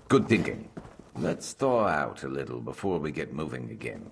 Good thinking. Let's thaw out a little before we get moving again.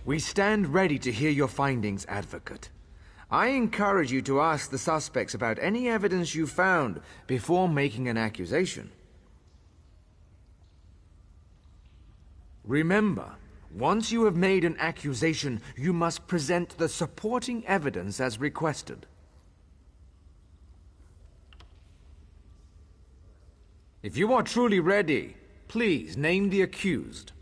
We stand ready to hear your findings, Advocate. I encourage you to ask the suspects about any evidence you found before making an accusation. Remember, once you have made an accusation, you must present the supporting evidence as requested. If you are truly ready, please name the accused.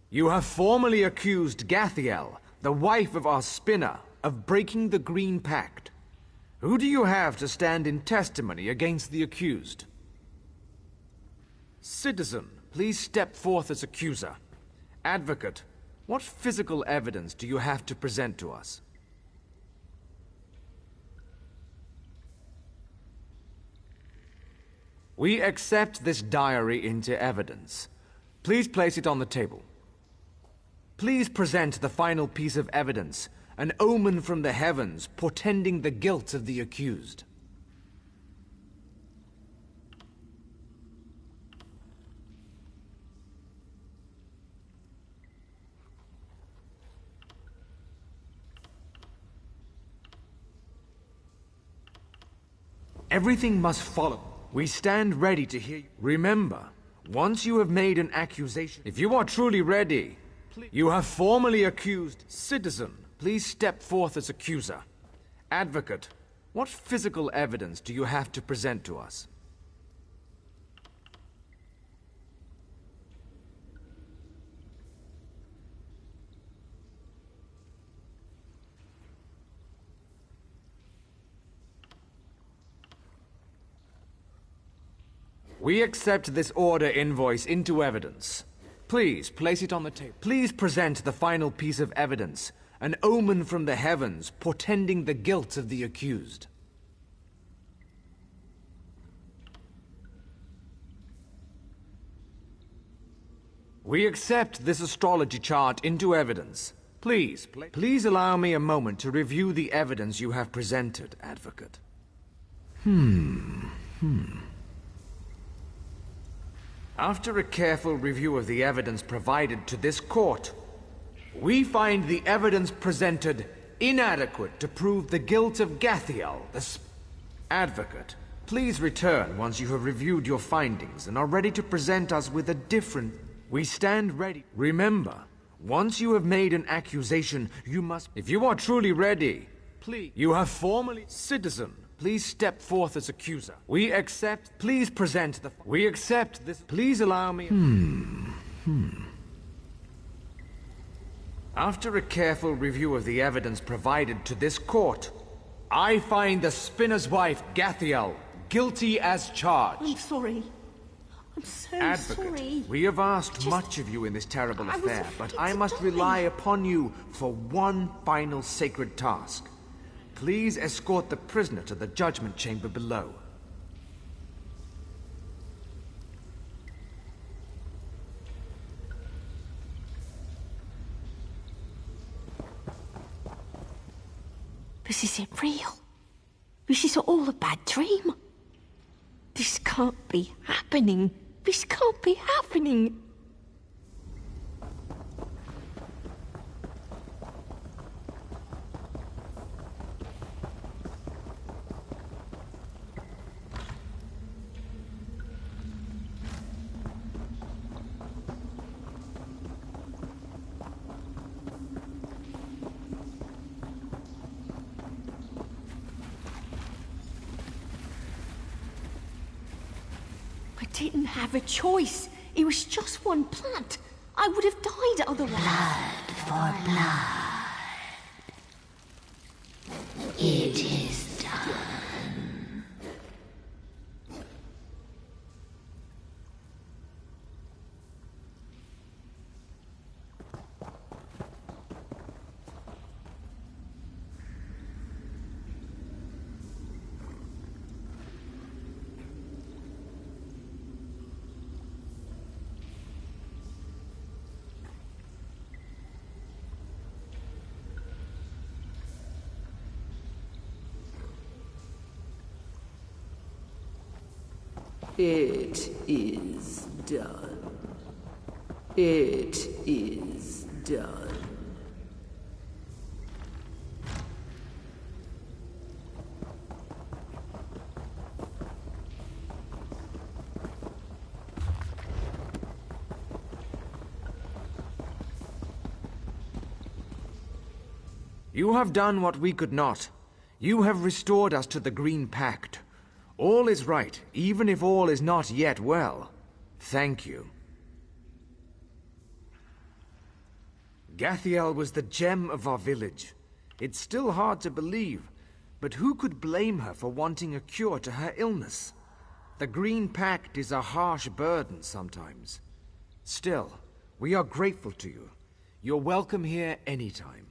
You have formally accused Gathiel, the wife of our spinner, of breaking the Green Pact. Who do you have to stand in testimony against the accused? Citizen, please step forth as accuser. Advocate, what physical evidence do you have to present to us? We accept this diary into evidence. Please place it on the table. Please present the final piece of evidence, an omen from the heavens portending the guilt of the accused. Everything must follow. We stand ready to hear you. Remember, once you have made an accusation, if you are truly ready, you have formally accused. Citizen, please step forth as accuser. Advocate, what physical evidence do you have to present to us? We accept this order invoice into evidence. Please place it on the table. Please present the final piece of evidence, an omen from the heavens portending the guilt of the accused. We accept this astrology chart into evidence. Please allow me a moment to review the evidence you have presented, Advocate. After a careful review of the evidence provided to this court, we find the evidence presented inadequate to prove the guilt of Gathiel, Advocate, please return once you have reviewed your findings and are ready to present us with a different... We stand ready. Remember, once you have made an accusation, you must... If you are truly ready, please... You have formally... Citizen, please step forth as accuser. We accept... Please present the... We accept this... Please allow me... After a careful review of the evidence provided to this court, I find the spinner's wife, Gathiel, guilty as charged. I'm sorry. I'm so Advocate, sorry. we have asked much of you in this terrible affair, but I must rely upon you for one final sacred task. Please escort the prisoner to the judgment chamber below. This isn't real. This is all a bad dream. This can't be happening. This can't be happening. I didn't have a choice. It was just one plant. I would have died otherwise. Blood for blood. It is done. It is done. It is done. You have done what we could not. You have restored us to the Green Pact. All is right, even if all is not yet well. Thank you. Gathiel was the gem of our village. It's still hard to believe, but who could blame her for wanting a cure to her illness? The Green Pact is a harsh burden sometimes. Still, we are grateful to you. You're welcome here anytime.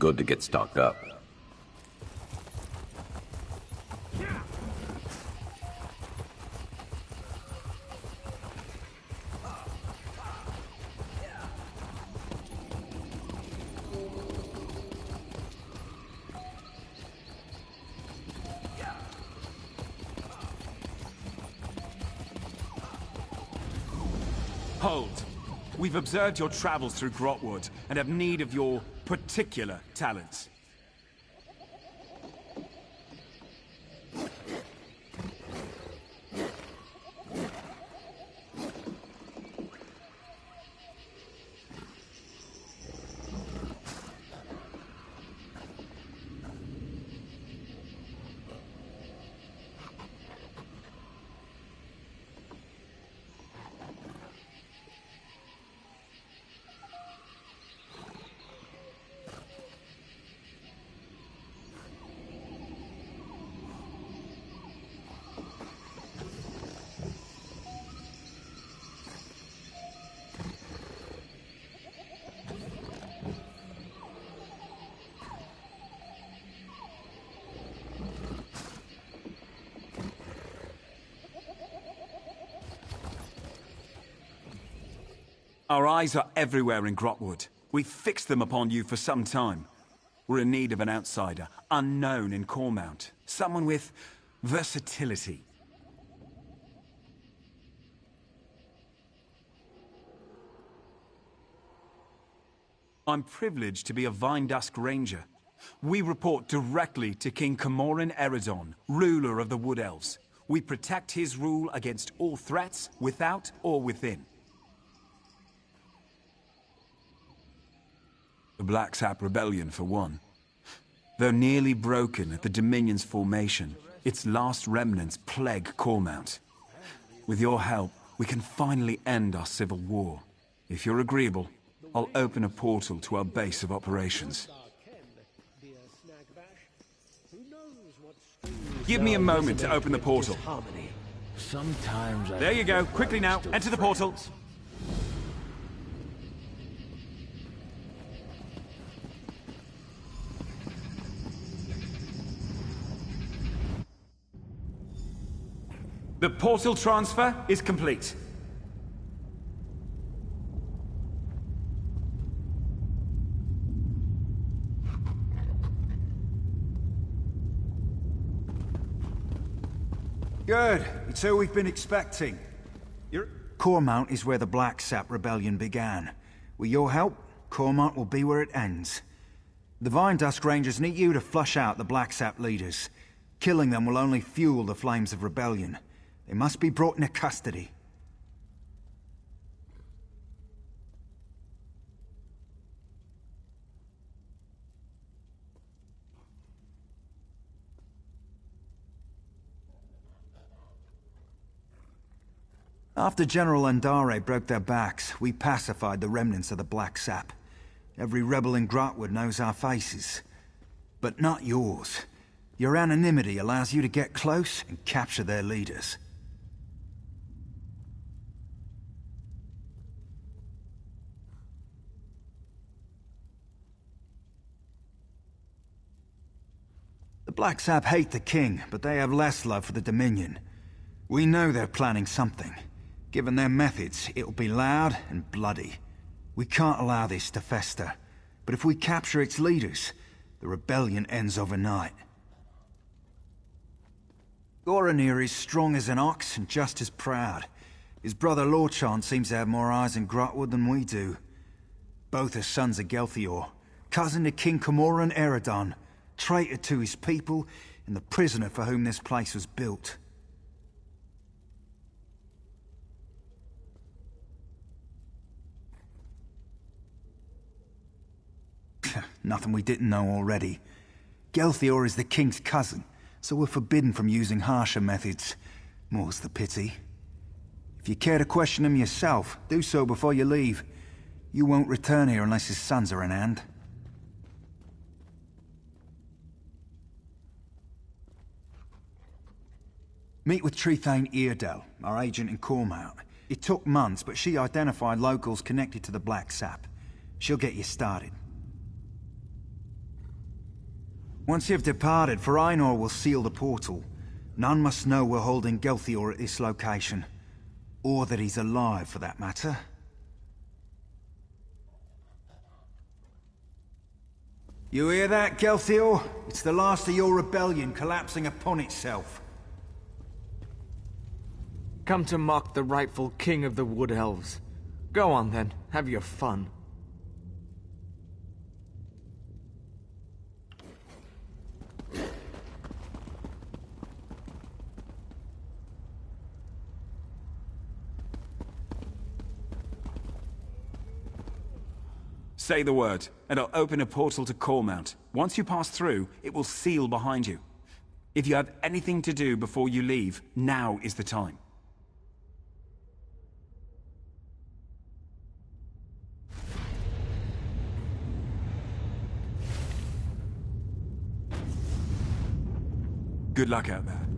Good to get stocked up. Hold. We've observed your travels through Grotwood and have need of your particular talents. Our eyes are everywhere in Grotwood. We've fixed them upon you for some time. We're in need of an outsider, unknown in Cormount. Someone with versatility. I'm privileged to be a Vindusk Ranger. We report directly to King Camoran Eredon, ruler of the Wood Elves. We protect his rule against all threats, without or within. The Black Sap Rebellion, for one. Though nearly broken at the Dominion's formation, its last remnants plague Cormount. With your help, we can finally end our civil war. If you're agreeable, I'll open a portal to our base of operations. Give me a moment to open the portal. Sometimes There you go. Quickly now, enter the portal. The portal transfer is complete. Good. It's who we've been expecting. Cormount is where the Black Sap Rebellion began. With your help, Cormount will be where it ends. The Vindusk Rangers need you to flush out the Black Sap leaders. Killing them will only fuel the flames of rebellion. They must be brought into custody. After General Andare broke their backs, we pacified the remnants of the Black Sap. Every rebel in Grotwood knows our faces. But not yours. Your anonymity allows you to get close and capture their leaders. The Black Sap hate the King, but they have less love for the Dominion. We know they're planning something. Given their methods, it'll be loud and bloody. We can't allow this to fester. But if we capture its leaders, the rebellion ends overnight. Goranir is strong as an ox and just as proud. His brother Lorchan seems to have more eyes in Grotwood than we do. Both are sons of Gelthior, cousin to King Camoran Eredon, traitor to his people, and the prisoner for whom this place was built. Nothing we didn't know already. Gelthior is the King's cousin, so we're forbidden from using harsher methods. More's the pity. If you care to question him yourself, do so before you leave. You won't return here unless his sons are in hand. Meet with Trethane Eardell, our agent in Cormount. It took months, but she identified locals connected to the Black Sap. She'll get you started. Once you've departed, Farinor will seal the portal. None must know we're holding Gelthior at this location. Or that he's alive, for that matter. You hear that, Gelthior? It's the last of your rebellion collapsing upon itself. Come to mock the rightful king of the Wood Elves. Go on then, have your fun. Say the word, and I'll open a portal to Cormount. Once you pass through, it will seal behind you. If you have anything to do before you leave, now is the time. Good luck out there.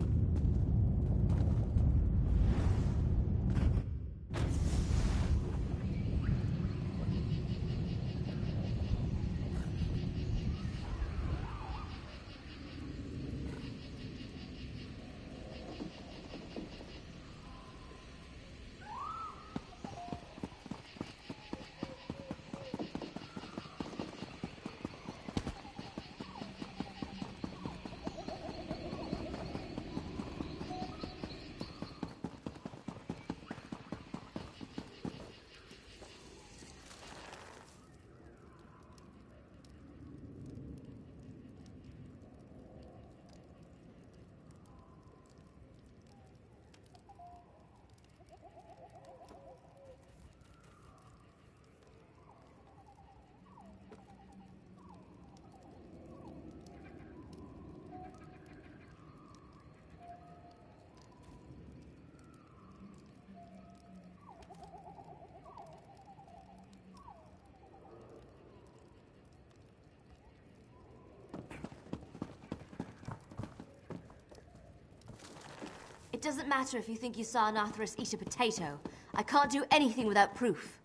It doesn't matter if you think you saw an Arthurus eat a potato. I can't do anything without proof.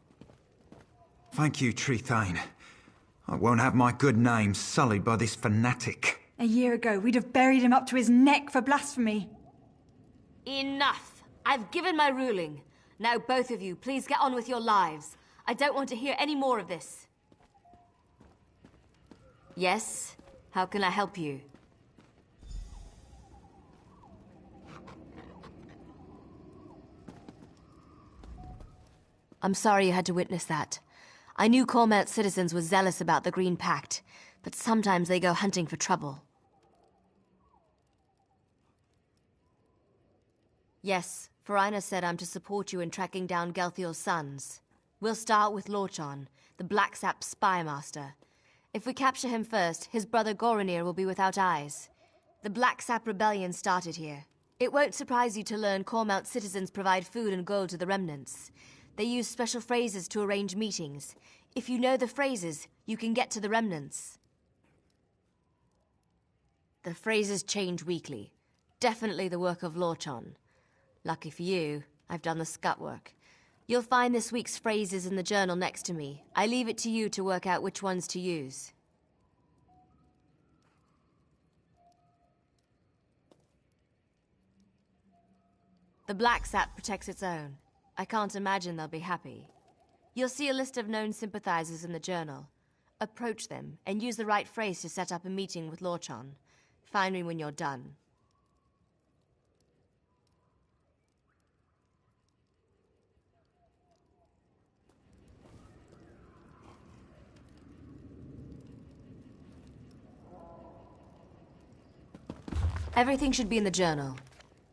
Thank you, Trethane. I won't have my good name sullied by this fanatic. A year ago, we'd have buried him up to his neck for blasphemy. Enough! I've given my ruling. Now both of you, please get on with your lives. I don't want to hear any more of this. Yes? How can I help you? I'm sorry you had to witness that. I knew Cormount's citizens were zealous about the Green Pact, but sometimes they go hunting for trouble. Yes, Farina said I'm to support you in tracking down Gelthior's sons. We'll start with Lorchon, the Black Sap spy master. If we capture him first, his brother Goronir will be without eyes. The Black Sap rebellion started here. It won't surprise you to learn Cormount's citizens provide food and gold to the remnants. They use special phrases to arrange meetings. If you know the phrases, you can get to the remnants. The phrases change weekly. Definitely the work of Lorchon. Lucky for you, I've done the scut work. You'll find this week's phrases in the journal next to me. I leave it to you to work out which ones to use. The Black Sap protects its own. I can't imagine they'll be happy. You'll see a list of known sympathizers in the journal. Approach them, and use the right phrase to set up a meeting with Lorchon. Find me when you're done. Everything should be in the journal.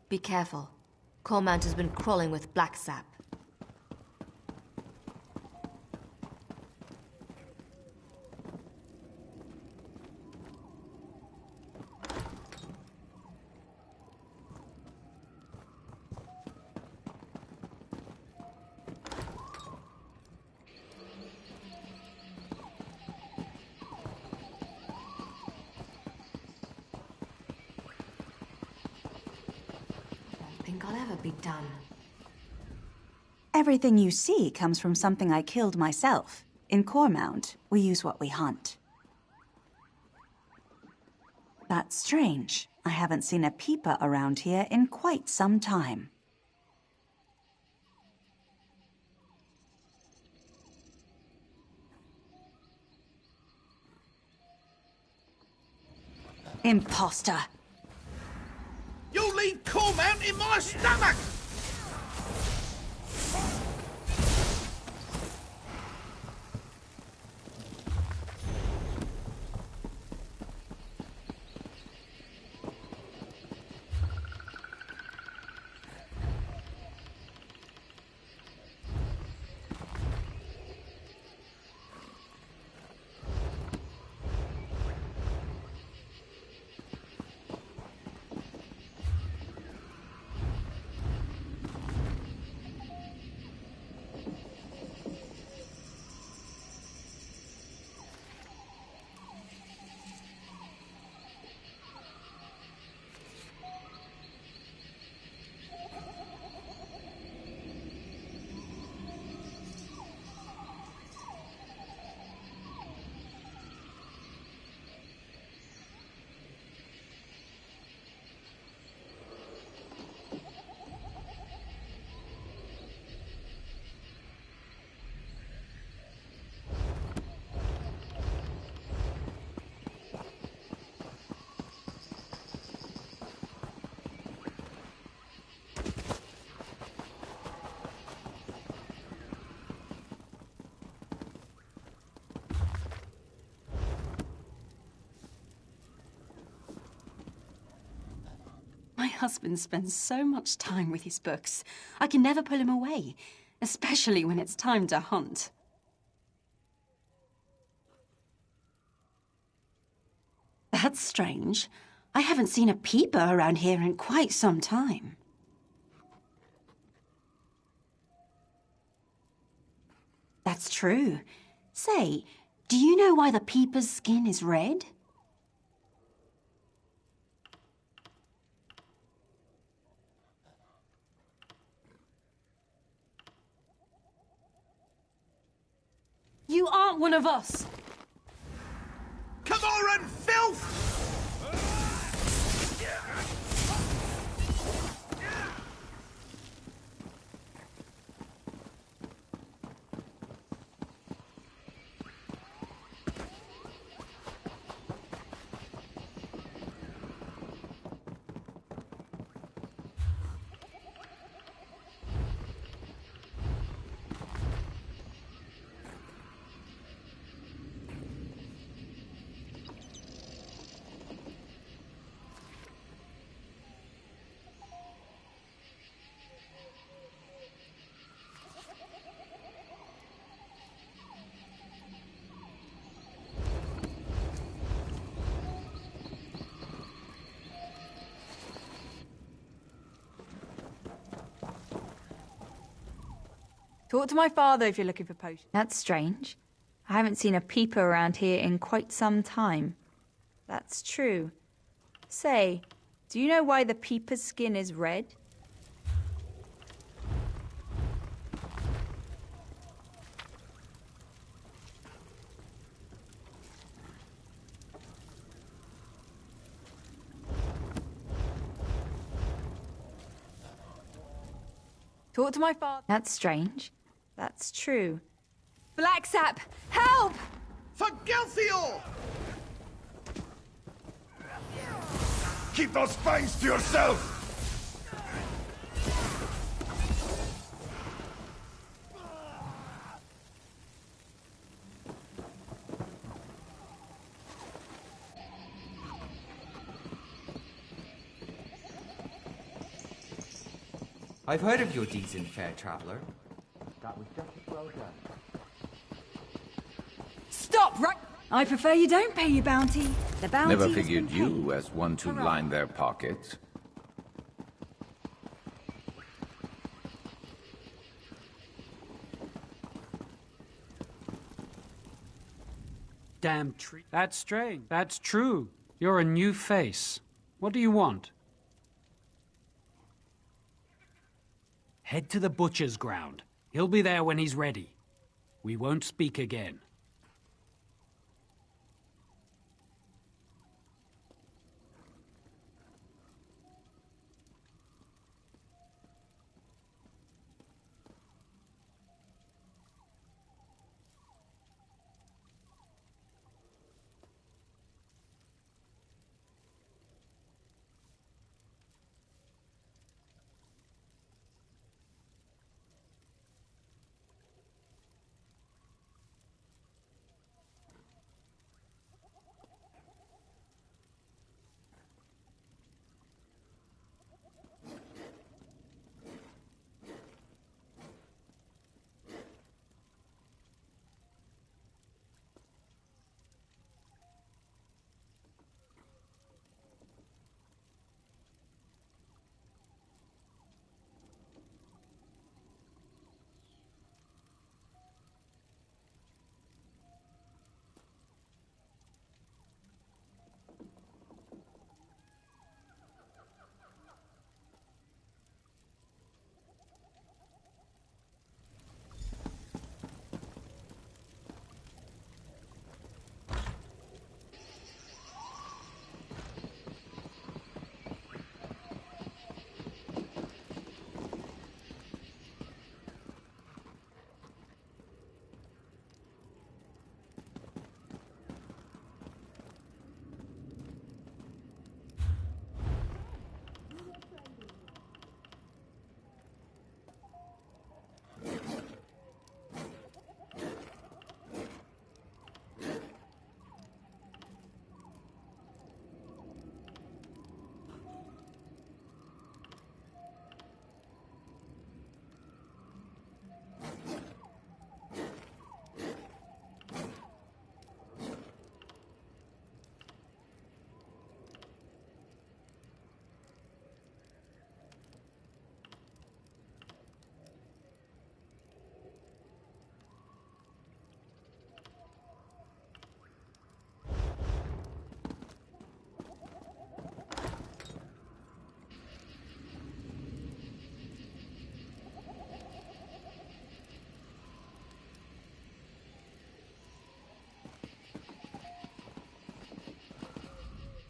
Be careful. Cormount has been crawling with Black Sap. I'll ever be done. Everything you see comes from something I killed myself. In Cormount, we use what we hunt. That's strange. I haven't seen a peeper around here in quite some time. Imposter! You leave Cormount in my stomach! My husband spends so much time with his books. I can never pull him away, especially when it's time to hunt. That's strange. I haven't seen a peeper around here in quite some time. That's true. Say, do you know why the peeper's skin is red? You aren't one of us! Come on, filth! Talk to my father if you're looking for potions. That's strange. I haven't seen a peeper around here in quite some time. That's true. Say, do you know why the peeper's skin is red? Talk to my father. That's strange. That's true. Black Sap, help! For Gelthior! Keep those fangs to yourself! I've heard of your deeds in fair traveler. That was just as well done. Stop right... I prefer you don't pay your bounty. The bounty Never has been figured paid. you as one to line their pockets. Damn tree. That's strange. That's true. You're a new face. What do you want? Head to the butcher's ground. He'll be there when he's ready. We won't speak again.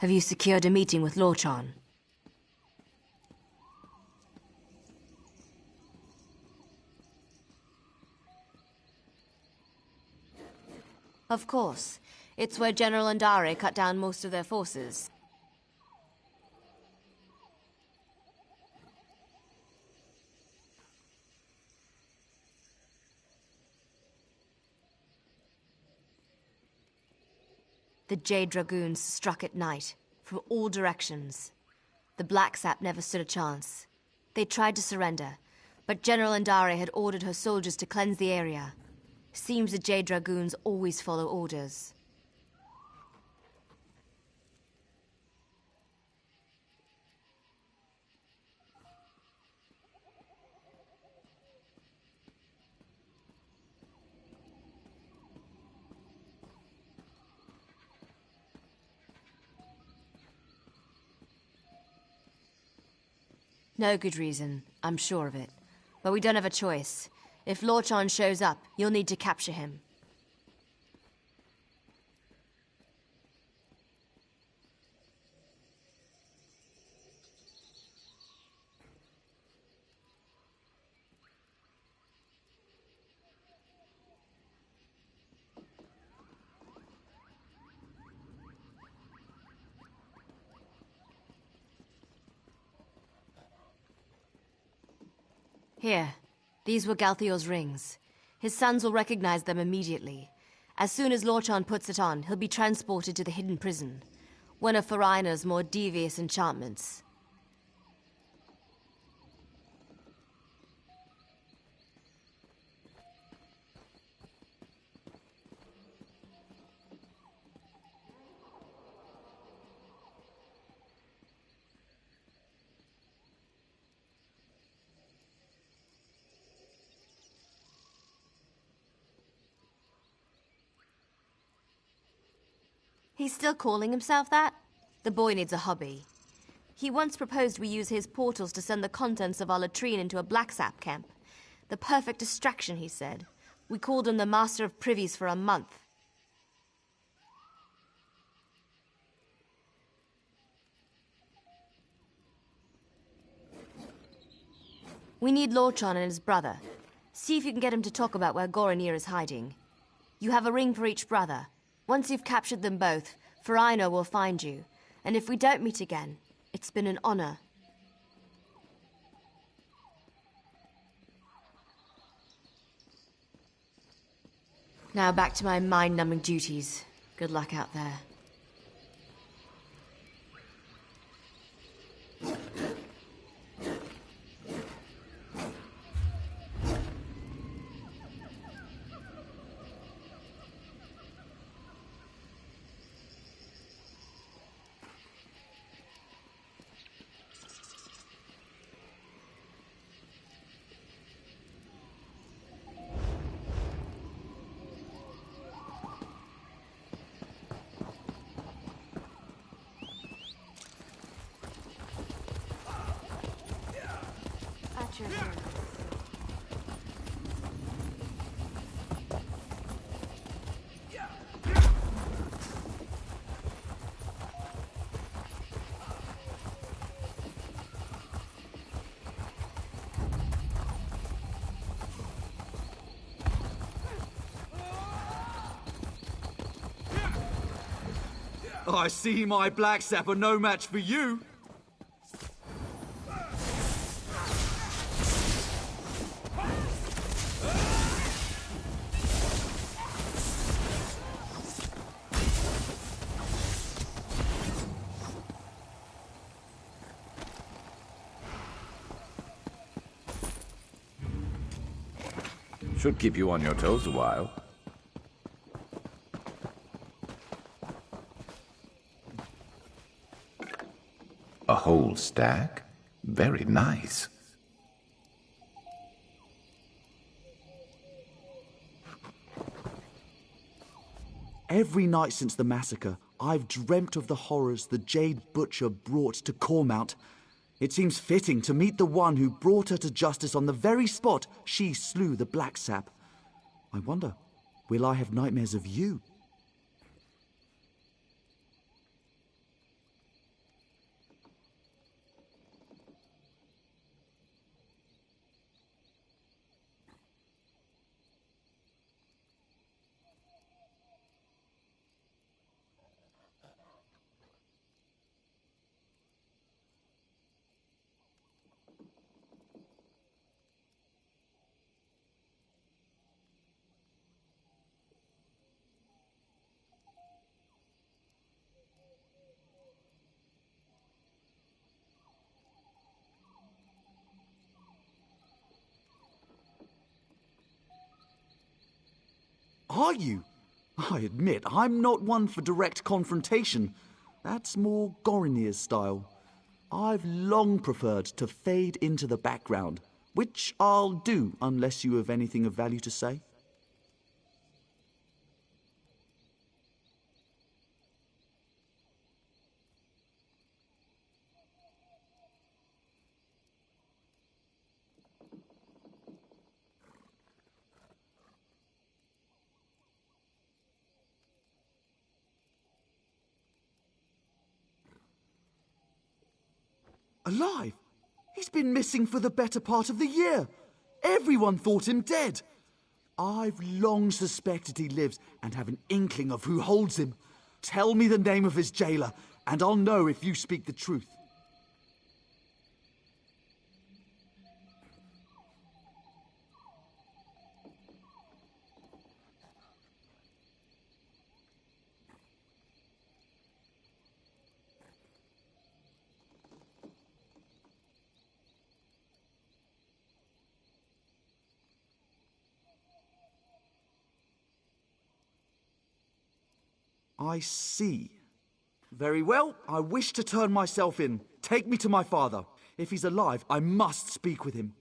Have you secured a meeting with Lorchan? Of course. It's where General Andare cut down most of their forces. The Jade Dragoons struck at night, from all directions. The Black Sap never stood a chance. They tried to surrender, but General Andare had ordered her soldiers to cleanse the area. Seems the Jade Dragoons always follow orders. No good reason, I'm sure of it. But we don't have a choice. If Lorchan shows up, you'll need to capture him. Here. These were Galthior's rings. His sons will recognize them immediately. As soon as Lorchan puts it on, he'll be transported to the hidden prison. One of Farina's more devious enchantments. He's still calling himself that? The boy needs a hobby. He once proposed we use his portals to send the contents of our latrine into a black sap camp. The perfect distraction, he said. We called him the Master of Privies for a month. We need Lorchan and his brother. See if you can get him to talk about where Goronir is hiding. You have a ring for each brother. Once you've captured them both, Farina will find you. And if we don't meet again, it's been an honor. Now back to my mind-numbing duties. Good luck out there. I see my black sap are no match for you. Should keep you on your toes a while. A whole stack? Very nice. Every night since the massacre, I've dreamt of the horrors the Jade Butcher brought to Cormount. It seems fitting to meet the one who brought her to justice on the very spot she slew the Black Sap. I wonder, will I have nightmares of you? Are you? I admit, I'm not one for direct confrontation. That's more Gorinir's style. I've long preferred to fade into the background, which I'll do unless you have anything of value to say. Alive? He's been missing for the better part of the year. Everyone thought him dead. I've long suspected he lives and have an inkling of who holds him. Tell me the name of his jailer, and I'll know if you speak the truth. I see. Very well, I wish to turn myself in. Take me to my father. If he's alive, I must speak with him.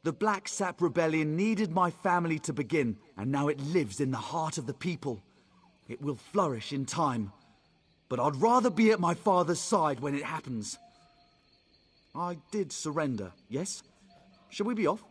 The Black Sap Rebellion needed my family to begin, and now it lives in the heart of the people. It will flourish in time, but I'd rather be at my father's side when it happens. I did surrender, yes? Shall we be off?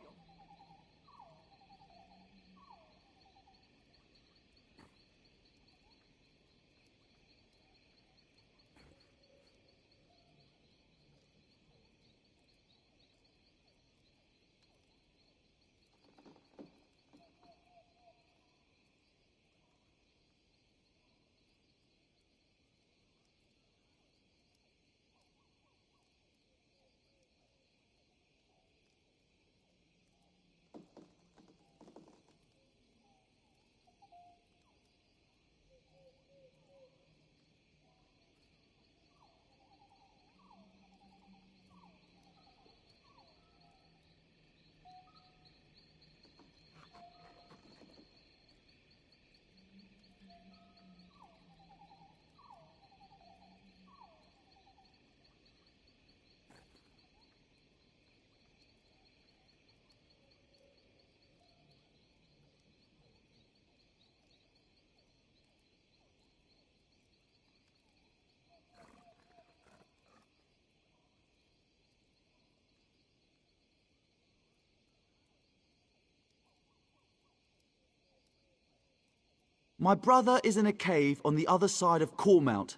My brother is in a cave on the other side of Cormount.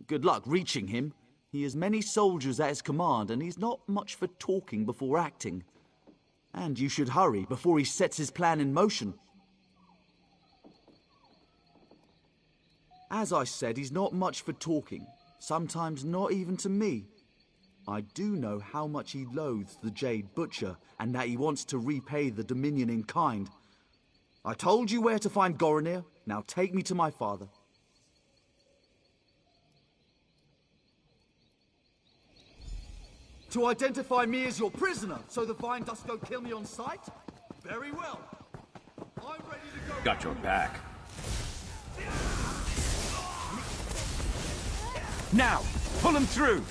Good luck reaching him. He has many soldiers at his command, and he's not much for talking before acting. And you should hurry before he sets his plan in motion. As I said, he's not much for talking. Sometimes not even to me. I do know how much he loathes the Jade Butcher, and that he wants to repay the Dominion in kind. I told you where to find Gorinir. Now take me to my father. To identify me as your prisoner, so the Vine Dust don't kill me on sight? Very well. I'm ready to go. Got your back. Now, pull him through!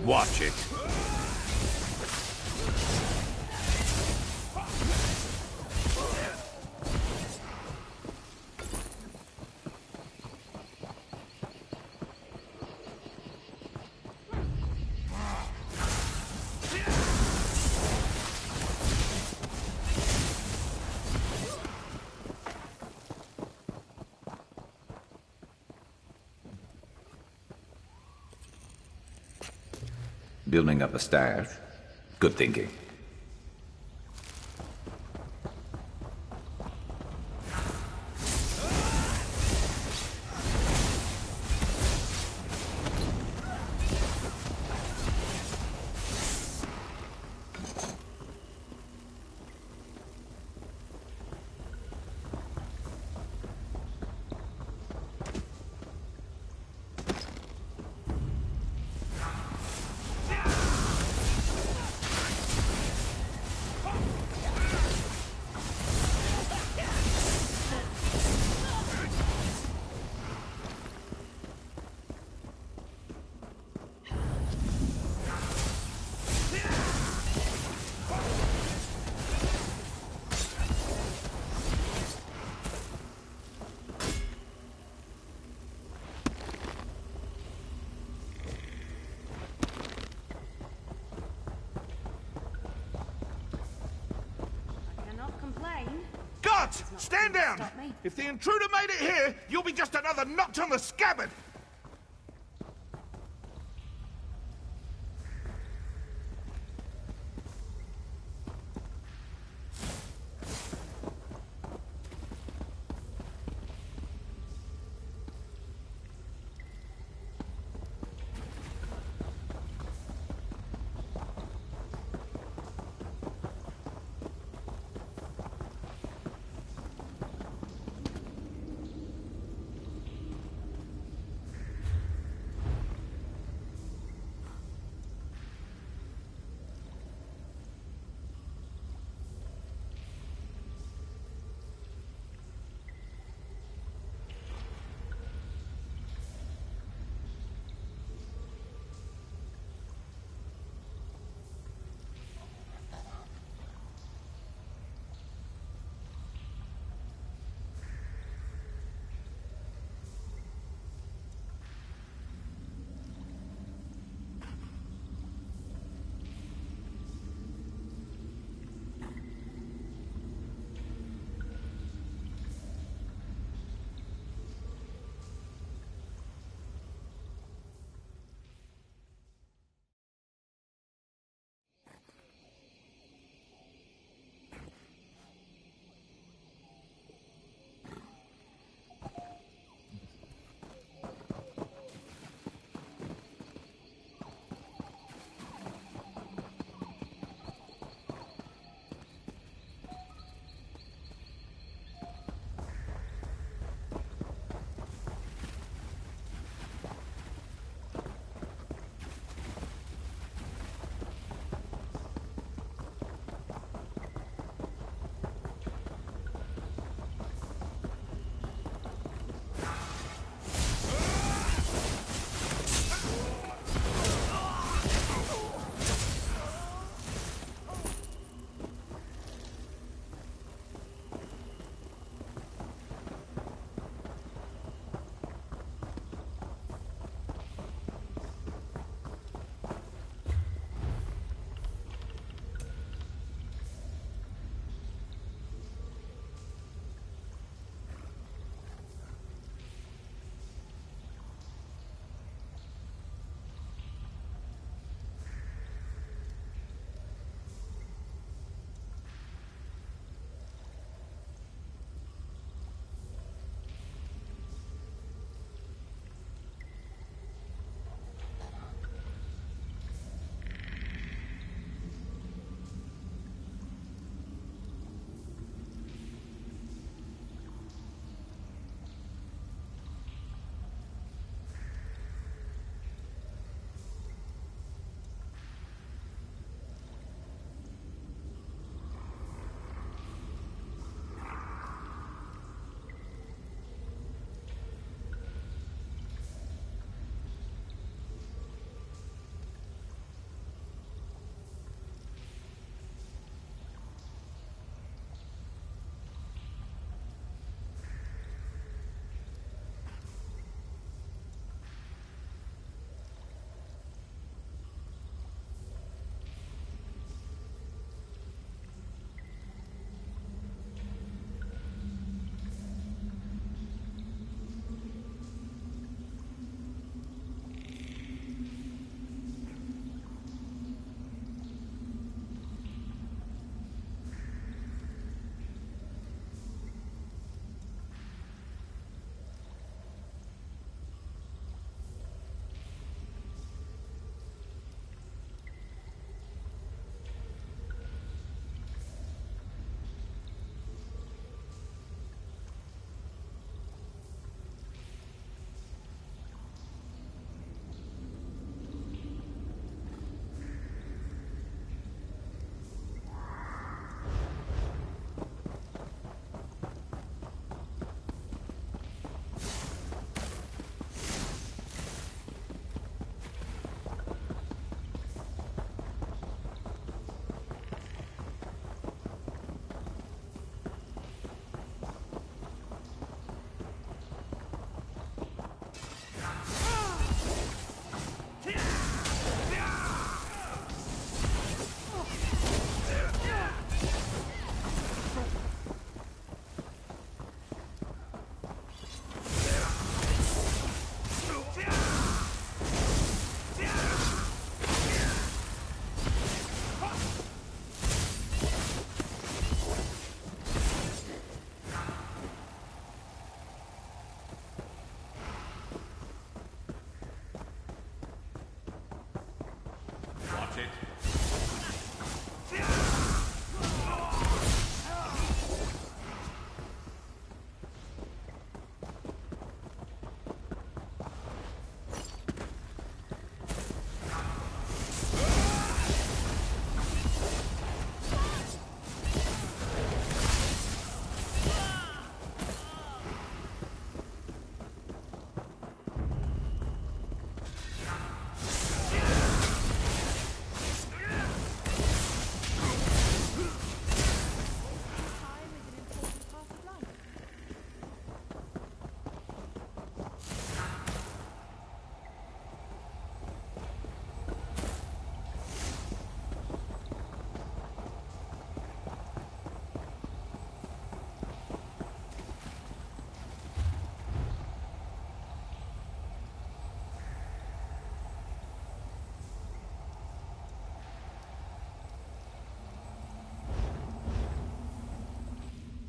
Watch it. Building up a stash. Good thinking. Guards, stand down! If the intruder made it here, you'll be just another notch on the scabbard!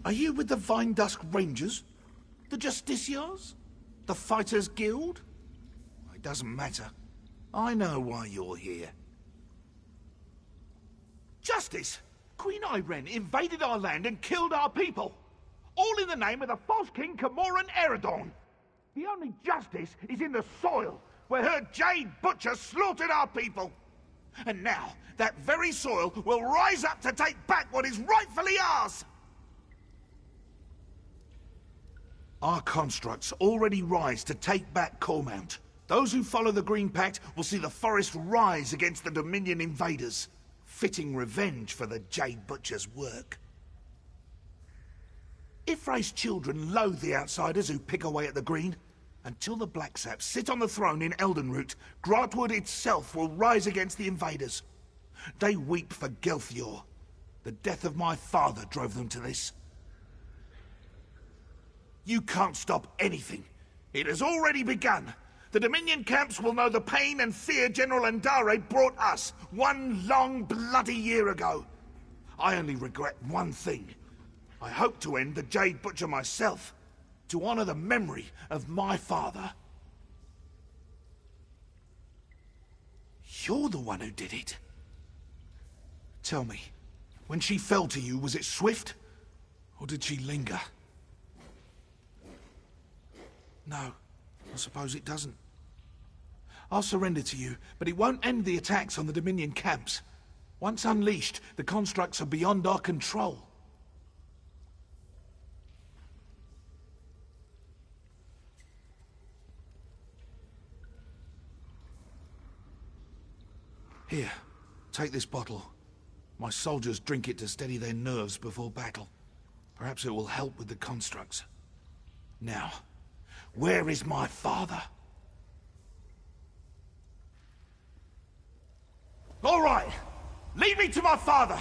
Are you with the Vine Dusk Rangers? The Justiciars? The Fighters Guild? It doesn't matter. I know why you're here. Justice! Queen Irene invaded our land and killed our people. All in the name of the false king Camoran Eredorn. The only justice is in the soil, where her Jade Butcher slaughtered our people. And now, that very soil will rise up to take back what is rightfully ours! Our constructs already rise to take back Cormount. Those who follow the Green Pact will see the forest rise against the Dominion invaders. Fitting revenge for the Jade Butcher's work. Ifray's children loathe the outsiders who pick away at the Green. Until the Black Saps sit on the throne in Eldenroot, Grantwood itself will rise against the invaders. They weep for Gelthior. The death of my father drove them to this. You can't stop anything. It has already begun. The Dominion camps will know the pain and fear General Andare brought us one long, bloody year ago. I only regret one thing. I hope to end the Jade Butcher myself, to honor the memory of my father. You're the one who did it. Tell me, when she fell to you, was it swift? Or did she linger? No, I suppose it doesn't. I'll surrender to you, but it won't end the attacks on the Dominion camps. Once unleashed, the constructs are beyond our control. Here, take this bottle. My soldiers drink it to steady their nerves before battle. Perhaps it will help with the constructs. Now, where is my father? All right, lead me to my father.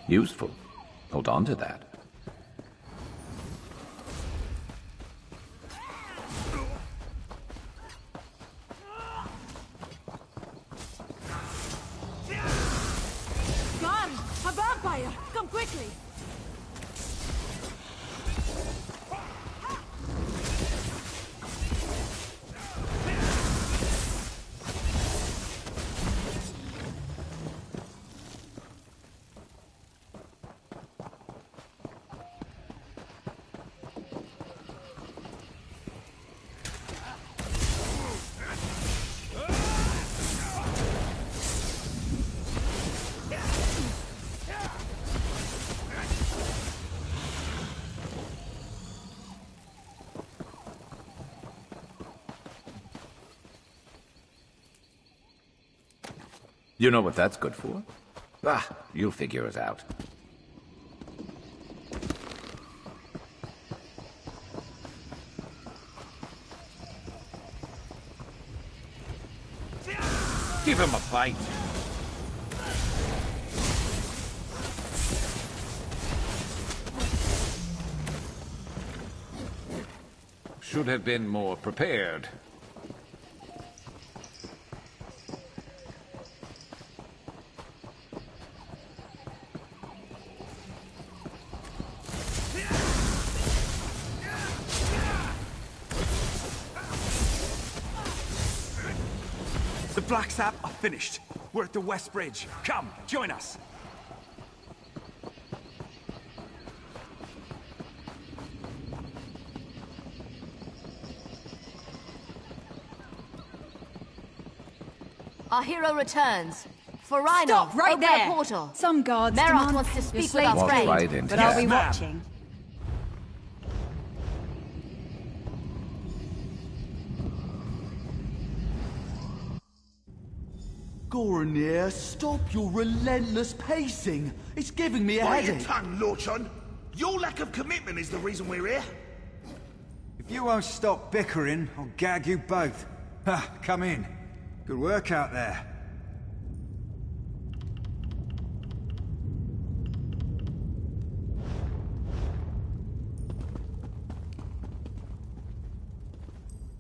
Useful. Hold on to that. Guard! A vampire! Come quickly! You know what that's good for? Ah, you'll figure it out. Give him a fight. Should have been more prepared. The Black Sap are finished. We're at the West Bridge. Come, join us. Our hero returns. For Rhino, Stop right open there! a portal. Some guards Meroth demand wants to your speak with slave our Walk friend. right into but I'll be it. watching. Goronir, stop your relentless pacing. It's giving me a Bite your headache. tongue, Lorchon. Your lack of commitment is the reason we're here. If you won't stop bickering, I'll gag you both. Ha, come in. Good work out there.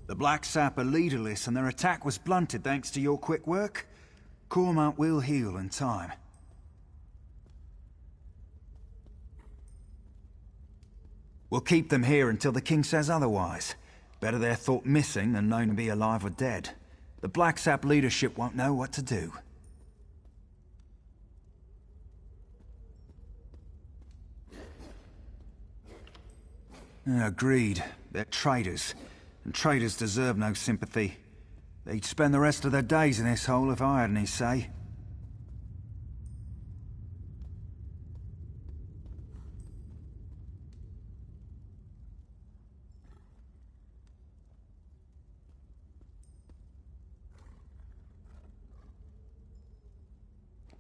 The Black Sap are leaderless and their attack was blunted thanks to your quick work. Cormount will heal in time. We'll keep them here until the king says otherwise. Better they're thought missing than known to be alive or dead. The Black Sap leadership won't know what to do. Agreed. They're traitors. And traitors deserve no sympathy. They'd spend the rest of their days in this hole if I had any say.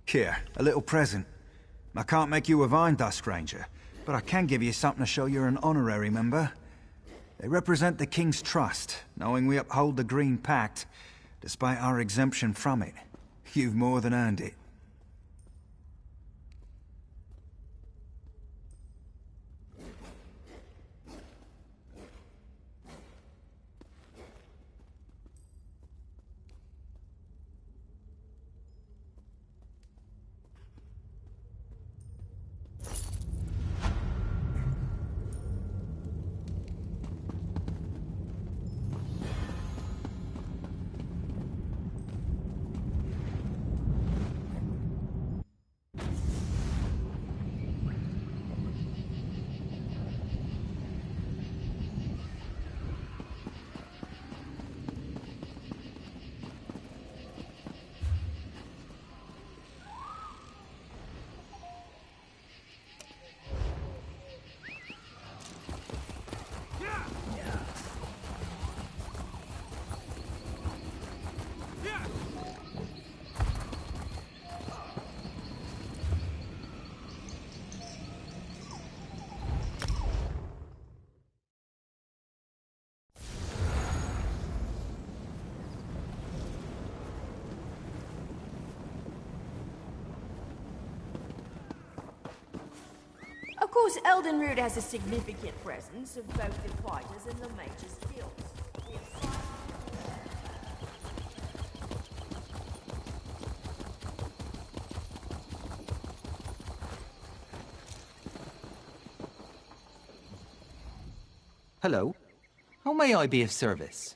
Here, a little present. I can't make you a Vine Dust Ranger, but I can give you something to show you're an honorary member. They represent the King's trust, knowing we uphold the Green Pact, despite our exemption from it. You've more than earned it. Of course, Eldenroot has a significant presence of both the fighters and the mage's guilds. Hello. How may I be of service?